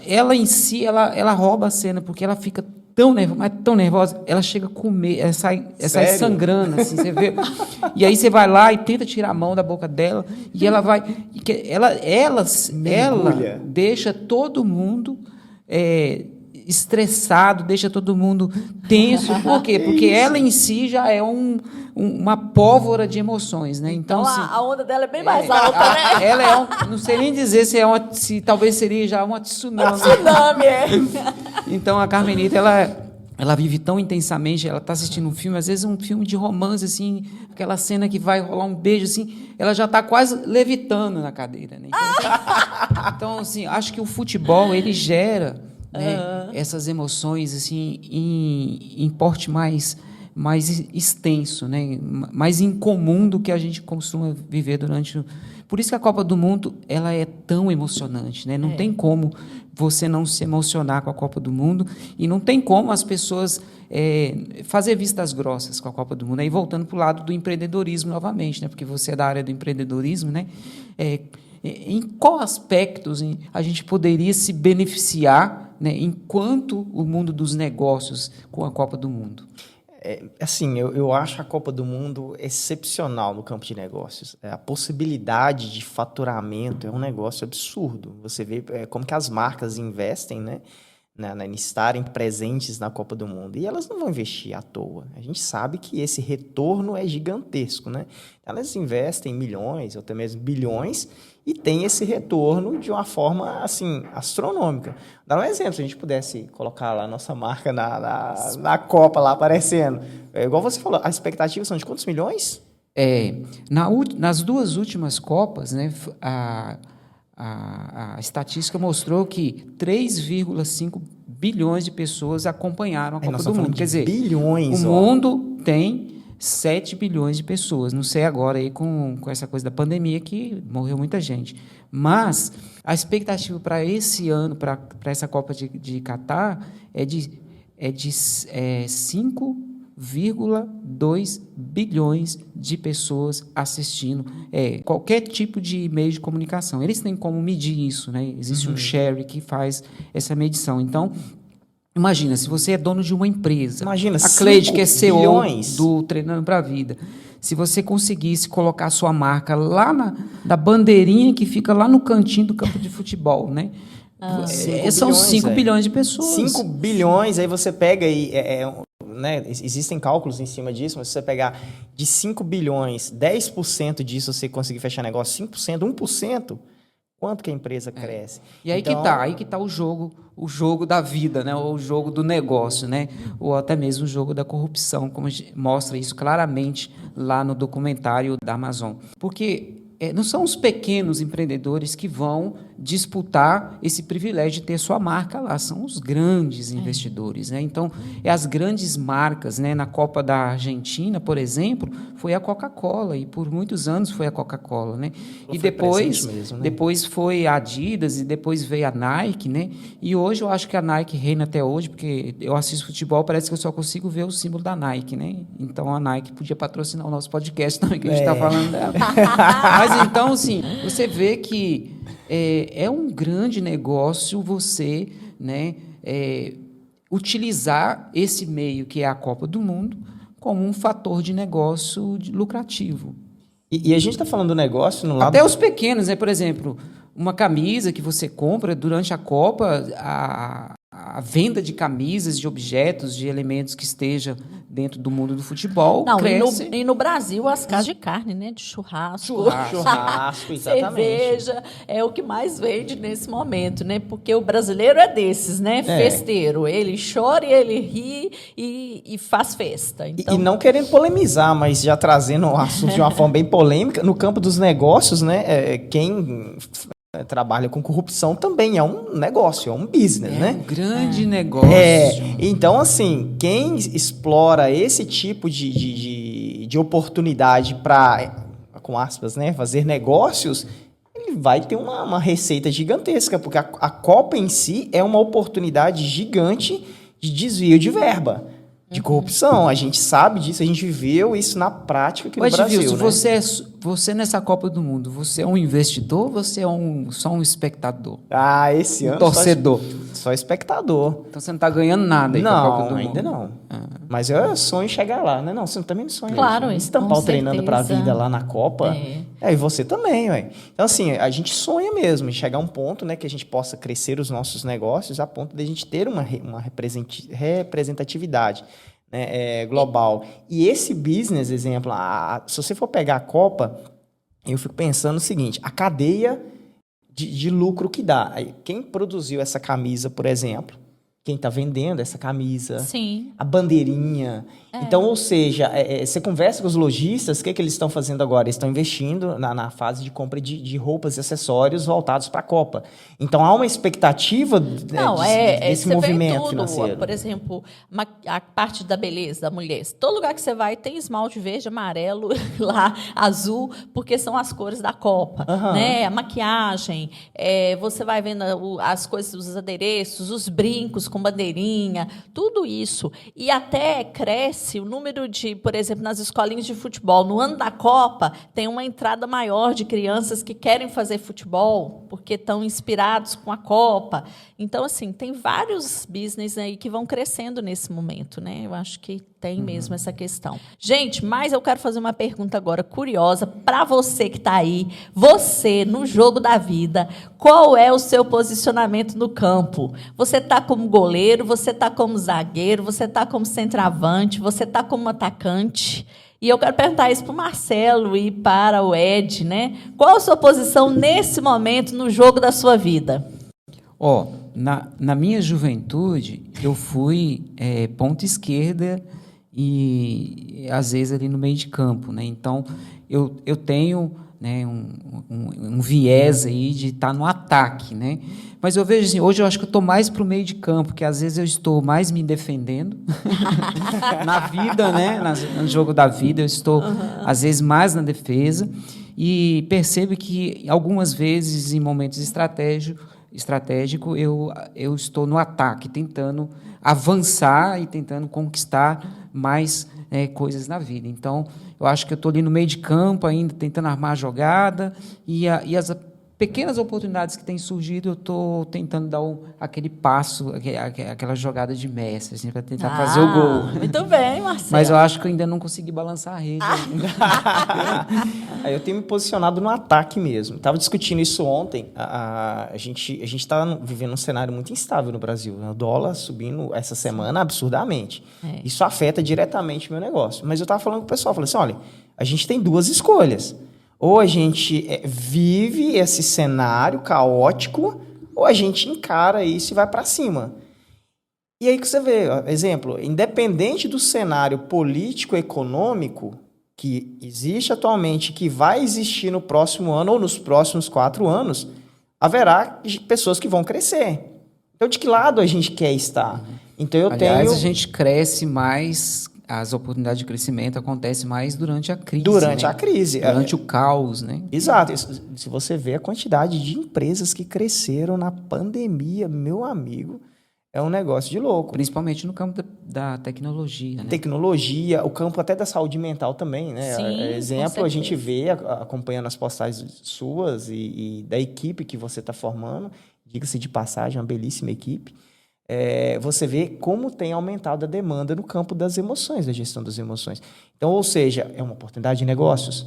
ela em si, ela rouba a cena, porque ela fica tão nervosa, mas tão nervosa, ela chega a comer, ela sai sangrando, assim, você vê. E aí você vai lá e tenta tirar a mão da boca dela, e ela vai... Ela deixa todo mundo estressado, deixa todo mundo tenso. Por quê? Porque ela em si já é uma pólvora de emoções, né? Então assim, a onda dela é bem mais alta, né? Ela não sei nem dizer se talvez seria já uma tsunami. Tsunami, Então a Carmenita, ela vive tão intensamente, ela está assistindo um filme, às vezes um filme de romance, assim, aquela cena que vai rolar um beijo, assim, ela já está quase levitando na cadeira, né? Então assim, acho que o futebol, ele gera, né, essas emoções assim, em porte mais extenso, né, mais incomum do que a gente costuma viver durante... Por isso que a Copa do Mundo, ela é tão emocionante, né? Não tem como você não se emocionar com a Copa do Mundo, e não tem como as pessoas fazer vistas grossas com a Copa do Mundo. Aí voltando para o lado do empreendedorismo novamente, né? Porque você é da área do empreendedorismo, né? Em qual aspectos a gente poderia se beneficiar, né, enquanto o mundo dos negócios com a Copa do Mundo? Assim, eu acho a Copa do Mundo excepcional no campo de negócios. A possibilidade de faturamento é um negócio absurdo. Você vê como que as marcas investem, né, em estarem presentes na Copa do Mundo. E elas não vão investir à toa. A gente sabe que esse retorno é gigantesco, né? Elas investem milhões, ou até mesmo bilhões, e tem esse retorno de uma forma, assim, astronômica. Dá um exemplo, se a gente pudesse colocar lá a nossa marca na Copa, lá aparecendo. Igual você falou, as expectativas são de quantos milhões? Nas duas últimas Copas, né, a estatística mostrou que 3,5 bilhões de pessoas acompanharam a Copa do Mundo. Quer dizer, bilhões, o mundo tem 7 bilhões de pessoas. Não sei agora aí com essa coisa da pandemia que morreu muita gente. Mas a expectativa para esse ano, para essa Copa de Catar, é de 5,2 bilhões de pessoas assistindo qualquer tipo de meio de comunicação. Eles têm como medir isso, né? Existe um share que faz essa medição. Então, imagina, se você é dono de uma empresa, a Cleide, que é CEO do Treinando para a Vida, se você conseguisse colocar a sua marca lá na bandeirinha que fica lá no cantinho do campo de futebol, né? São 5 bilhões de pessoas. 5 bilhões, aí você pega e... né, existem cálculos em cima disso, mas se você pegar de 5 bilhões, 10% disso você conseguir fechar negócio, 5%, 1%, quanto que a empresa cresce? E aí que tá o jogo da vida, né? Ou o jogo do negócio, né? Ou até mesmo o jogo da corrupção, como mostra isso claramente lá no documentário da Amazon. Porque não são os pequenos empreendedores que vão disputar esse privilégio de ter sua marca lá, são os grandes investidores, né? Então, as grandes marcas, né? Na Copa da Argentina, por exemplo, foi a Coca-Cola, e por muitos anos foi a Coca-Cola, né? E depois, mesmo, né? Depois foi a Adidas, e depois veio a Nike, né? E hoje eu acho que a Nike reina até hoje, porque eu assisto futebol, parece que eu só consigo ver o símbolo da Nike, né? Então a Nike podia patrocinar o nosso podcast também, que a gente está falando dela. Mas então, assim, você vê que é um grande negócio você, né, utilizar esse meio que é a Copa do Mundo como um fator de negócio lucrativo. E a gente está falando do negócio no lado... Até os pequenos, né? Por exemplo, uma camisa que você compra durante a Copa, a venda de camisas, de objetos, de elementos que esteja dentro do mundo do futebol cresce. E no Brasil, as casas de carne, né? De churrasco, exatamente. Cerveja, é o que mais vende nesse momento, né? Porque o brasileiro é desses, né? Festeiro. Ele chora e ele ri e faz festa. Então... E não querendo polemizar, mas já trazendo o assunto de uma forma bem polêmica, no campo dos negócios, né? Quem trabalha com corrupção também é um negócio, é um business, né? Um grande negócio. Então, assim, quem explora esse tipo de oportunidade para, com aspas, né, fazer negócios, ele vai ter uma receita gigantesca, porque a Copa em si é uma oportunidade gigante de desvio de verba. de corrupção. A gente sabe disso, a gente viveu isso na prática aqui no Brasil. Edvilson, né? você nessa Copa do Mundo, você é um investidor ou você é só um espectador? Esse ano torcedor. Só espectador. Então você não está ganhando nada aí com a Copa do ainda Mundo? não. Mas eu sonho chegar lá, né? Não, você também não sonha. Claro, estampar com treinando pra certeza. vida lá na Copa. E você também, ué. Então, assim, a gente sonha mesmo em chegar a um ponto, né, que a gente possa crescer os nossos negócios a ponto de a gente ter uma representatividade, né, global. E esse business, exemplo, se você for pegar a Copa, eu fico pensando o seguinte, a cadeia de lucro que dá. Quem produziu essa camisa, por exemplo, quem está vendendo essa camisa, Sim. a bandeirinha. Então, ou seja, você conversa com os lojistas, o que eles estão fazendo agora? Eles estão investindo na fase de compra de roupas e acessórios voltados para a Copa. Então, há uma expectativa desse movimento financeiro. Por exemplo, a parte da beleza da mulher. Todo lugar que você vai tem esmalte verde, amarelo, lá, azul, porque são as cores da Copa. Né? A maquiagem, você vai vendo as coisas, os adereços, os brincos com bandeirinha, tudo isso. E até cresce o número de, por exemplo, nas escolinhas de futebol. No ano da Copa, tem uma entrada maior de crianças que querem fazer futebol, porque estão inspirados com a Copa. Então, assim, tem vários business aí que vão crescendo nesse momento, né? Eu acho que tem mesmo essa questão. Gente, mas eu quero fazer uma pergunta agora curiosa para você que está aí. Você, no jogo da vida, qual é o seu posicionamento no campo? Você está como goleiro, você está como zagueiro, você está como centroavante, você está como atacante? E eu quero perguntar isso para o Marcelo e para o Ed, né? Qual a sua posição nesse momento no jogo da sua vida? Na minha juventude, eu fui ponta esquerda e, às vezes, ali no meio de campo, né? Então, eu tenho, né, um viés aí de estar no ataque, né? Mas eu vejo assim, hoje eu acho que eu estou mais para o meio de campo, porque às vezes eu estou mais me defendendo na vida, né? No jogo da vida, eu estou, às vezes, mais na defesa e percebo que, algumas vezes, em momentos estratégico, eu estou no ataque, tentando avançar e tentando conquistar mais coisas na vida. Então, eu acho que eu estou ali no meio de campo ainda, tentando armar a jogada, e as pequenas oportunidades que têm surgido, eu estou tentando dar aquele passo, aquela jogada de Messi, assim, para tentar fazer o gol. Muito bem, Marcelo. Mas eu acho que eu ainda não consegui balançar a rede. Eu tenho me posicionado no ataque mesmo. Estava discutindo isso ontem. A gente está vivendo um cenário muito instável no Brasil. O dólar subindo essa semana absurdamente. Isso afeta diretamente o meu negócio. Mas eu estava falando com o pessoal, falei assim, olha, a gente tem duas escolhas. Ou a gente vive esse cenário caótico, ou a gente encara isso e vai para cima. E aí que você vê, exemplo, independente do cenário político-econômico que existe atualmente, que vai existir no próximo ano ou nos próximos 4 anos, haverá pessoas que vão crescer. Então, de que lado a gente quer estar? Então, Aliás, a gente cresce mais, as oportunidades de crescimento acontecem mais durante a crise. Durante a crise. Durante o caos, né? Exato. Se você vê a quantidade de empresas que cresceram na pandemia, meu amigo, é um negócio de louco. Principalmente no campo da tecnologia, né? Tecnologia, o campo até da saúde mental também, né? Sim, exemplo, a gente vê, acompanhando as postagens suas e da equipe que você está formando, diga-se de passagem, uma belíssima equipe, você vê como tem aumentado a demanda no campo das emoções, da gestão das emoções. Então, ou seja, é uma oportunidade de negócios.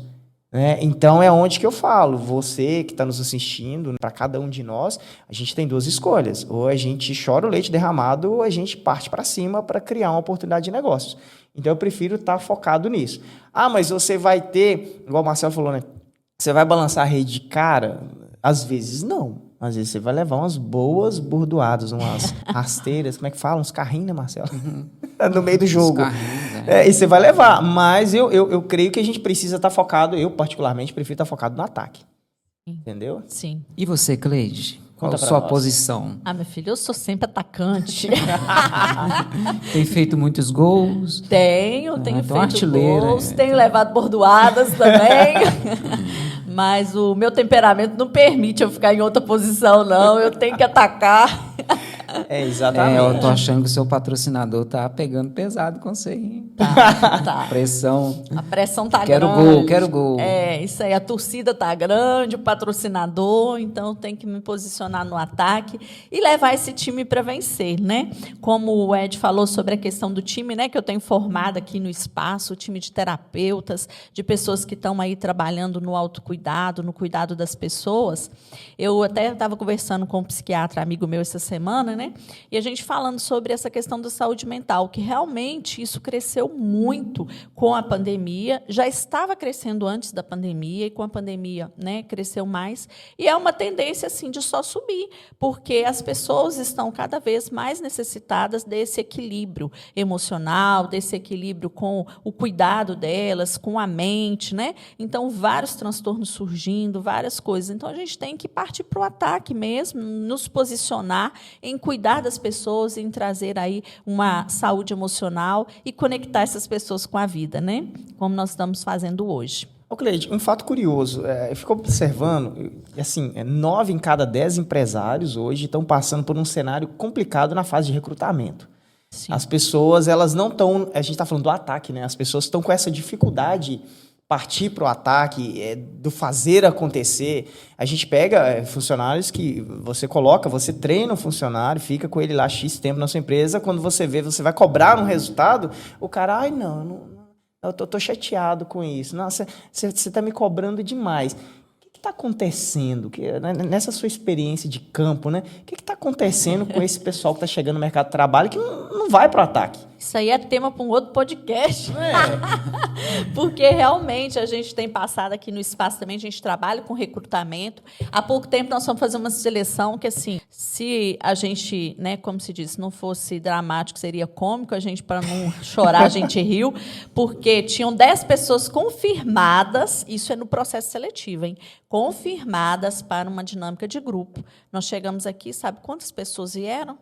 Né? Então, é onde que eu falo, você que está nos assistindo, para cada um de nós, a gente tem duas escolhas. Ou a gente chora o leite derramado, ou a gente parte para cima para criar uma oportunidade de negócios. Então, eu prefiro estar focado nisso. Mas você vai ter, igual o Marcelo falou, né? Você vai balançar a rede de cara? Às vezes, não. Às vezes você vai levar umas boas bordoadas, umas rasteiras, como é que fala? Uns carrinhos, né, Marcelo? No meio do jogo. E você vai levar. Mas eu creio que a gente precisa estar focado, eu particularmente prefiro estar focado no ataque. Entendeu? Sim. E você, Cleide? Qual a sua posição? Meu filho, eu sou sempre atacante. Tem feito muitos gols? Tenho feito artilheira, gols, tenho levado bordoadas também. Mas o meu temperamento não permite eu ficar em outra posição, não. Eu tenho que atacar. Exatamente. Eu tô achando que o seu patrocinador tá pegando pesado com você, hein? Tá. Pressão. A pressão tá Quero grande. gol, quero gol. Isso aí. A torcida tá grande, o patrocinador, então tem que me posicionar no ataque e levar esse time para vencer, né? Como o Ed falou sobre a questão do time, né? Que eu tenho formado aqui no espaço, o time de terapeutas, de pessoas que estão aí trabalhando no autocuidado, no cuidado das pessoas. Eu até estava conversando com um psiquiatra amigo meu essa semana, né? E a gente falando sobre essa questão da saúde mental, que realmente isso cresceu muito com a pandemia, já estava crescendo antes da pandemia, e com a pandemia, né, cresceu mais, e é uma tendência assim, de só subir, porque as pessoas estão cada vez mais necessitadas desse equilíbrio emocional, desse equilíbrio com o cuidado delas, com a mente, né? Então, vários transtornos surgindo, várias coisas. Então, a gente tem que partir para o ataque mesmo, nos posicionar em cuidar das pessoas, em trazer aí uma saúde emocional e conectar essas pessoas com a vida, né? Como nós estamos fazendo hoje. Ô, Cleide, um fato curioso, eu fico observando, assim, 9 em cada 10 empresários hoje estão passando por um cenário complicado na fase de recrutamento. Sim. As pessoas, elas não estão, a gente está falando do ataque, né? As pessoas estão com essa dificuldade partir para o ataque, do fazer acontecer. A gente pega funcionários que você coloca, você treina um funcionário, fica com ele lá X tempo na sua empresa, quando você vê, você vai cobrar um resultado, o cara, eu tô chateado com isso. Nossa, você está me cobrando demais. O que está acontecendo? Nessa sua experiência de campo, né? O que está acontecendo com esse pessoal que está chegando no mercado de trabalho que não vai para o ataque? Isso aí é tema para um outro podcast. Porque realmente a gente tem passado aqui no espaço também, a gente trabalha com recrutamento. Há pouco tempo nós fomos fazer uma seleção que, assim, se a gente, né, como se diz, não fosse dramático, seria cômico, a gente, para não chorar, a gente riu, porque tinham 10 pessoas confirmadas, isso é no processo seletivo, hein? Confirmadas para uma dinâmica de grupo. Nós chegamos aqui, sabe quantas pessoas vieram?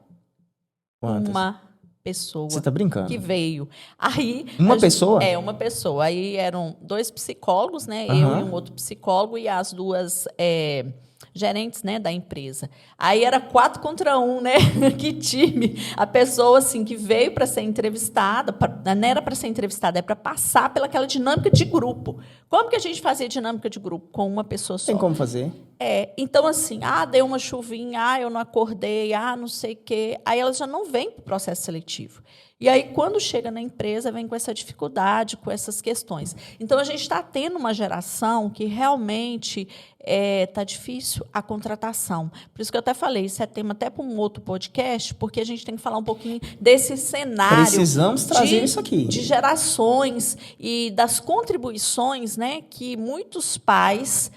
Quantas? Uma pessoa. Você está brincando? Que veio. Aí, uma pessoa? Uma pessoa. Aí eram 2 psicólogos, né? Uhum. Eu e um outro psicólogo e as 2 gerentes, né, da empresa. Aí era 4 contra 1, né? Que time. A pessoa, assim, que veio para ser entrevistada, não era para ser entrevistada, é para passar pelaquela dinâmica de grupo. Como que a gente fazia dinâmica de grupo? Com uma pessoa só. Tem como fazer? Então, assim, deu uma chuvinha, eu não acordei, não sei o quê. Aí elas já não vêm para o processo seletivo. E aí, quando chega na empresa, vem com essa dificuldade, com essas questões. Então, a gente está tendo uma geração que realmente está difícil a contratação. Por isso que eu até falei, isso é tema até para um outro podcast, porque a gente tem que falar um pouquinho desse cenário. Precisamos trazer isso aqui. De gerações e das contribuições, né, que muitos pais...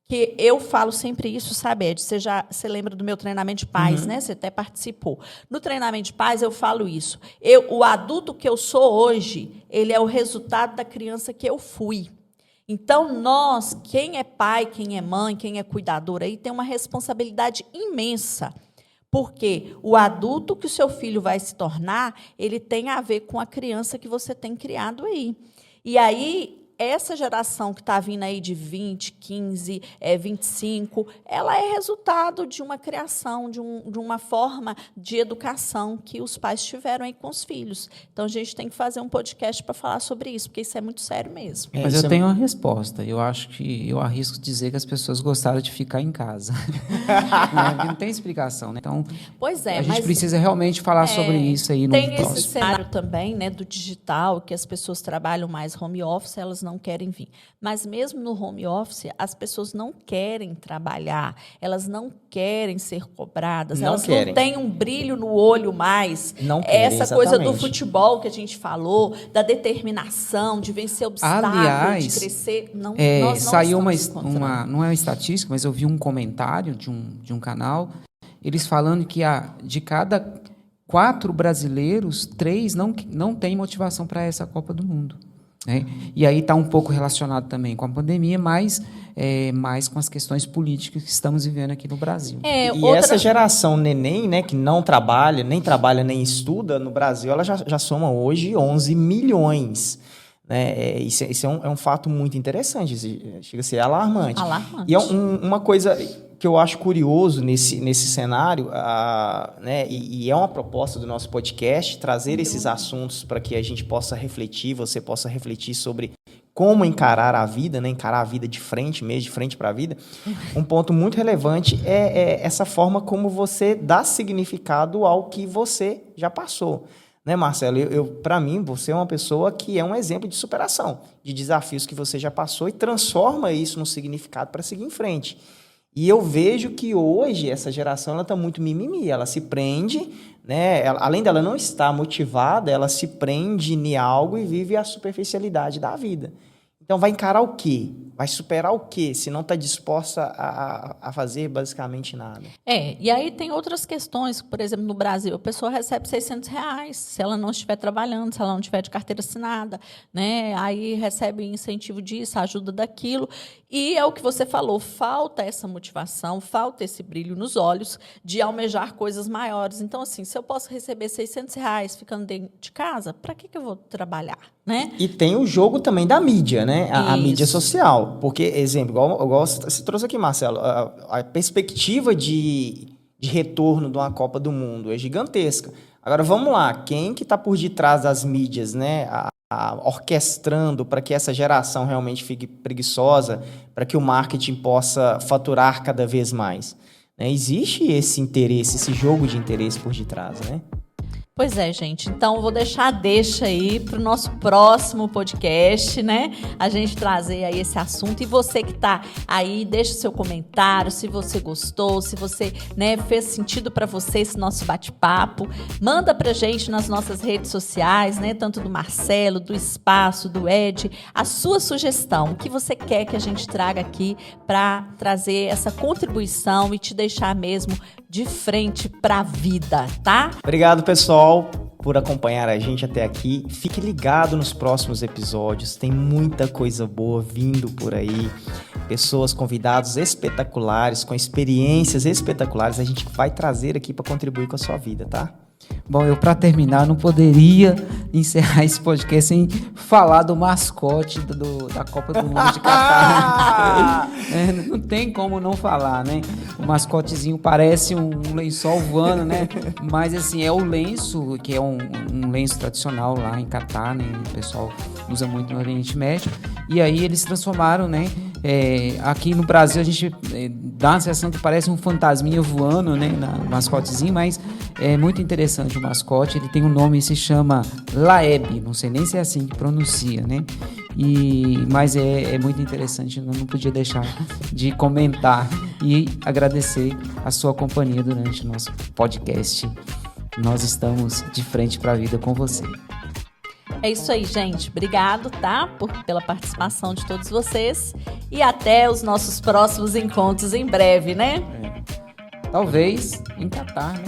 que eu falo sempre isso, sabe, Ed? Você lembra do meu treinamento de pais, né? Você até participou. No treinamento de pais, eu falo isso. O adulto que eu sou hoje, ele é o resultado da criança que eu fui. Então, nós, quem é pai, quem é mãe, quem é cuidador, aí tem uma responsabilidade imensa. Porque o adulto que o seu filho vai se tornar, ele tem a ver com a criança que você tem criado aí. E aí... essa geração que está vindo aí de 20, 15, 25, ela é resultado de uma criação, de uma forma de educação que os pais tiveram aí com os filhos. Então, a gente tem que fazer um podcast para falar sobre isso, porque isso é muito sério mesmo. Mas eu tenho uma resposta. Eu acho que eu arrisco dizer que as pessoas gostaram de ficar em casa. Não tem explicação, né? Então, pois é, a gente precisa realmente falar sobre isso aí no próximo. Tem próximo. esse cenário também, né, do digital, que as pessoas trabalham mais home office, elas não querem vir. Mas mesmo no home office, as pessoas não querem trabalhar, elas não querem ser cobradas, elas não têm um brilho no olho mais. Não querem, essa coisa do futebol que a gente falou, da determinação, de vencer obstáculos, aliás, de crescer. Nós não saiu não é uma estatística, mas eu vi um comentário de um canal, eles falando que de cada 4 brasileiros, 3 não têm motivação para essa Copa do Mundo. Né? E aí está um pouco relacionado também com a pandemia, mas mais com as questões políticas que estamos vivendo aqui no Brasil. Essa geração neném, né, que não trabalha, nem estuda no Brasil, ela já soma hoje 11 milhões. Né? Isso é um fato muito interessante, chega a ser alarmante. Alarmante. E é uma coisa que eu acho curioso nesse cenário, né, e é uma proposta do nosso podcast, trazer esses assuntos para que a gente possa refletir, você possa refletir sobre como encarar a vida, né, encarar a vida de frente mesmo, de frente para a vida. Um ponto muito relevante é essa forma como você dá significado ao que você já passou. Né, Marcelo? Para mim, você é uma pessoa que é um exemplo de superação, de desafios que você já passou e transforma isso num significado para seguir em frente. E eu vejo que hoje essa geração está muito mimimi, ela se prende, né? Além dela não estar motivada, ela se prende em algo e vive a superficialidade da vida. Então vai encarar o quê? Vai superar o quê? Se não está disposta a fazer basicamente nada. E aí tem outras questões, por exemplo, no Brasil, a pessoa recebe R$600 se ela não estiver trabalhando, se ela não tiver de carteira assinada, né? Aí recebe incentivo disso, ajuda daquilo. E é o que você falou, falta essa motivação, falta esse brilho nos olhos de almejar coisas maiores. Então, assim, se eu posso receber R$600 ficando dentro de casa, para que eu vou trabalhar, né? E tem o jogo também da mídia, né? A mídia social. Porque, exemplo, igual você trouxe aqui, Marcelo, a perspectiva de retorno de uma Copa do Mundo é gigantesca. Agora, vamos lá, quem que está por detrás das mídias, né? Orquestrando para que essa geração realmente fique preguiçosa, para que o marketing possa faturar cada vez mais, né? Existe esse interesse, esse jogo de interesse por detrás, né? Pois é, gente. Então, eu vou deixar a deixa aí para o nosso próximo podcast, né? A gente trazer aí esse assunto. E você que está aí, deixa o seu comentário, se você gostou, se você, né, fez sentido para você esse nosso bate-papo. Manda para a gente nas nossas redes sociais, né? Tanto do Marcelo, do Espaço, do Ed, a sua sugestão, o que você quer que a gente traga aqui para trazer essa contribuição e te deixar mesmo de frente para a vida, tá? Obrigado, pessoal, por acompanhar a gente até aqui. Fique ligado nos próximos episódios, tem muita coisa boa vindo por aí. Pessoas, convidados espetaculares, com experiências espetaculares, a gente vai trazer aqui para contribuir com a sua vida, tá? Bom, eu para terminar não poderia encerrar esse podcast sem falar do mascote da Copa do Mundo de Catar. Não tem como não falar, né? O mascotezinho parece um lençol voando, né? Mas assim, é o lenço, que é um lenço tradicional lá em Catar, né? O pessoal usa muito no Oriente Médio. E aí eles transformaram, né? Aqui no Brasil a gente dá a sensação que parece um fantasminha voando, né? No mascotezinho, mas é muito interessante o mascote. Ele tem um nome, se chama Laeb, não sei nem se é assim que pronuncia, né? Mas é muito interessante, eu não podia deixar de comentar e agradecer a sua companhia durante o nosso podcast. Nós estamos de frente para a vida com você. É isso aí, gente. Obrigado, tá? Pela participação de todos vocês. E até os nossos próximos encontros em breve, né? Talvez em Catar, né?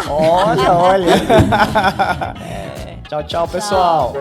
Olha! Tchau, pessoal!